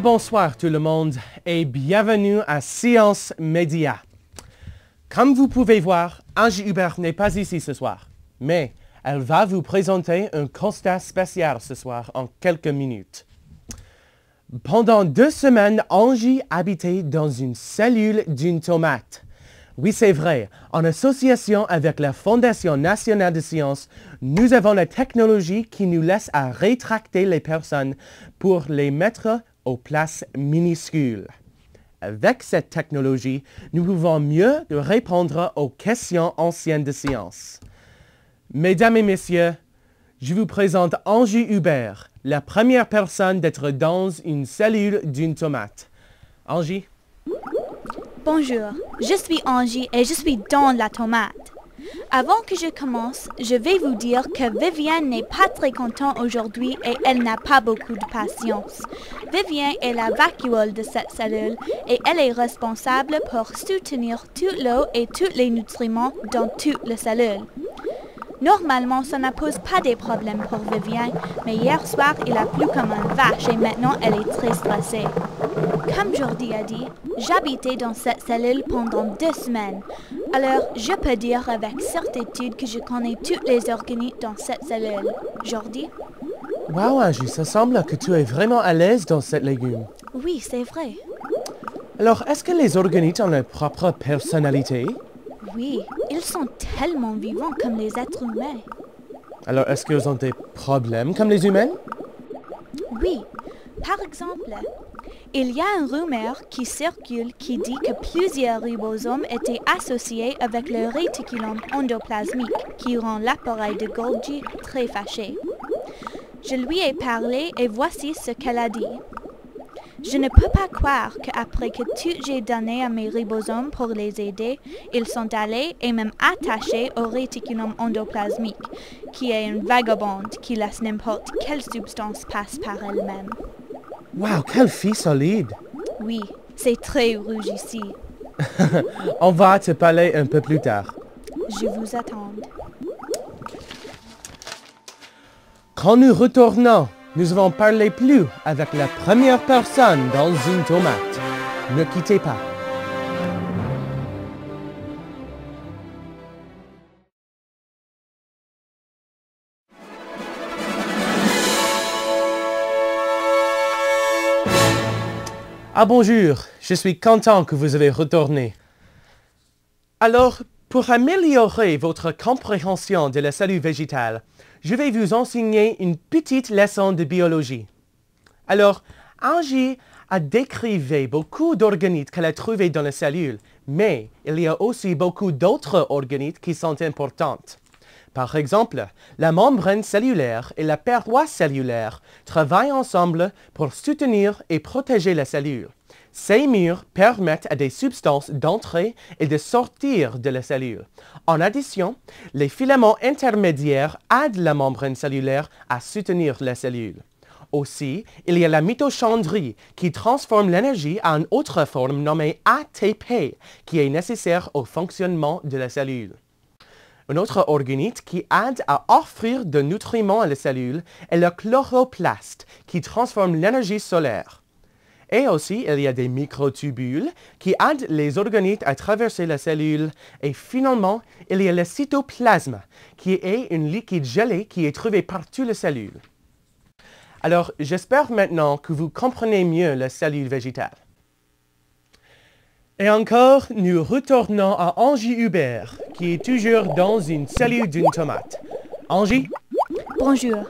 Bonsoir tout le monde et bienvenue à Science Média. Comme vous pouvez voir, Angie Hubert n'est pas ici ce soir, mais elle va vous présenter un constat spécial ce soir en quelques minutes. Pendant 2 semaines, Angie habitait dans une cellule d'une tomate. Oui, c'est vrai, en association avec la Fondation nationale de sciences, nous avons la technologie qui nous laisse à rétracter les personnes pour les mettre aux places minuscules. Avec cette technologie, nous pouvons mieux répondre aux questions anciennes de science. Mesdames et messieurs, je vous présente Angie Hubert, la première personne d'être dans une cellule d'une tomate. Angie? Bonjour, je suis Angie et je suis dans la tomate. Avant que je commence, je vais vous dire que Viviane n'est pas très contente aujourd'hui et elle n'a pas beaucoup de patience. Viviane est la vacuole de cette cellule et elle est responsable pour soutenir toute l'eau et tous les nutriments dans toute la cellule. Normalement, ça ne pose pas de problème pour Viviane, mais hier soir, il a plu comme une vache et maintenant, elle est très stressée. Comme Jordi a dit, j'habitais dans cette cellule pendant 2 semaines. Alors, je peux dire avec certitude que je connais tous les organites dans cette cellule. Jordi? Wow, Angie, ça semble que tu es vraiment à l'aise dans cette légume. Oui, c'est vrai. Alors, est-ce que les organites ont leur propre personnalité? Oui, ils sont tellement vivants comme les êtres humains. Alors, est-ce qu'ils ont des problèmes comme les humains? Oui. Par exemple, il y a une rumeur qui circule qui dit que plusieurs ribosomes étaient associés avec le réticulum endoplasmique qui rend l'appareil de Golgi très fâché. Je lui ai parlé et voici ce qu'elle a dit. Je ne peux pas croire qu'après que tout j'ai donné à mes ribosomes pour les aider, ils sont allés et même attachés au réticulum endoplasmique, qui est une vagabonde qui laisse n'importe quelle substance passer par elle-même. Wow, quelle fille solide! Oui, c'est très rouge ici. On va te parler un peu plus tard. Je vous attends. Quand nous retournons, nous allons parler plus avec la première personne dans une tomate. Ne quittez pas. Bonjour, je suis content que vous avez retourné. Alors, pour améliorer votre compréhension de la cellule végétale, je vais vous enseigner une petite leçon de biologie. Alors, Angie a décrit beaucoup d'organites qu'elle a trouvés dans la cellule, mais il y a aussi beaucoup d'autres organites qui sont importantes. Par exemple, la membrane cellulaire et la paroi cellulaire travaillent ensemble pour soutenir et protéger la cellule. Ces murs permettent à des substances d'entrer et de sortir de la cellule. En addition, les filaments intermédiaires aident la membrane cellulaire à soutenir la cellule. Aussi, il y a la mitochondrie qui transforme l'énergie en une autre forme nommée ATP qui est nécessaire au fonctionnement de la cellule. Un autre organite qui aide à offrir de nutriments à la cellule est le chloroplaste qui transforme l'énergie solaire. Et aussi, il y a des microtubules qui aident les organites à traverser la cellule. Et finalement, il y a le cytoplasme, qui est un liquide gelé qui est trouvé par toutes les cellules. Alors, j'espère maintenant que vous comprenez mieux la cellule végétale. Et encore, nous retournons à Angie Hubert, qui est toujours dans une cellule d'une tomate. Angie? Bonjour.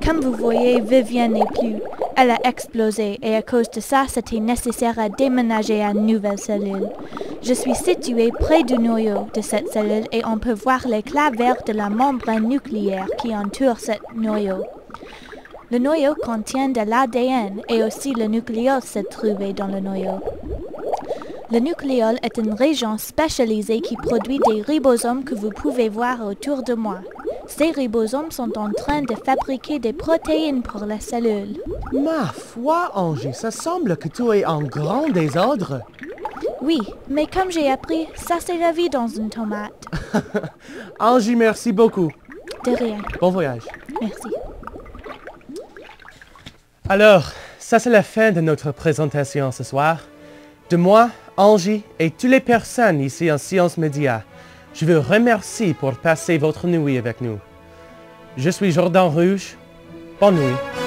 Comme vous voyez, Viviane n'est plus. Elle a explosé et à cause de ça, c'était nécessaire à déménager à une nouvelle cellule. Je suis située près du noyau de cette cellule et on peut voir l'éclat vert de la membrane nucléaire qui entoure ce noyau. Le noyau contient de l'ADN et aussi le nucléole se trouve dans le noyau. Le nucléole est une région spécialisée qui produit des ribosomes que vous pouvez voir autour de moi. Ces ribosomes sont en train de fabriquer des protéines pour la cellule. Ma foi, Angie, ça semble que tu es en grand désordre. Oui, mais comme j'ai appris, ça c'est la vie dans une tomate. Angie, merci beaucoup. De rien. Bon voyage. Merci. Alors, ça c'est la fin de notre présentation ce soir. De moi, Angie et toutes les personnes ici en Sciences Média, je vous remercie pour passer votre nuit avec nous. Je suis Jordan Rouge. Bonne nuit.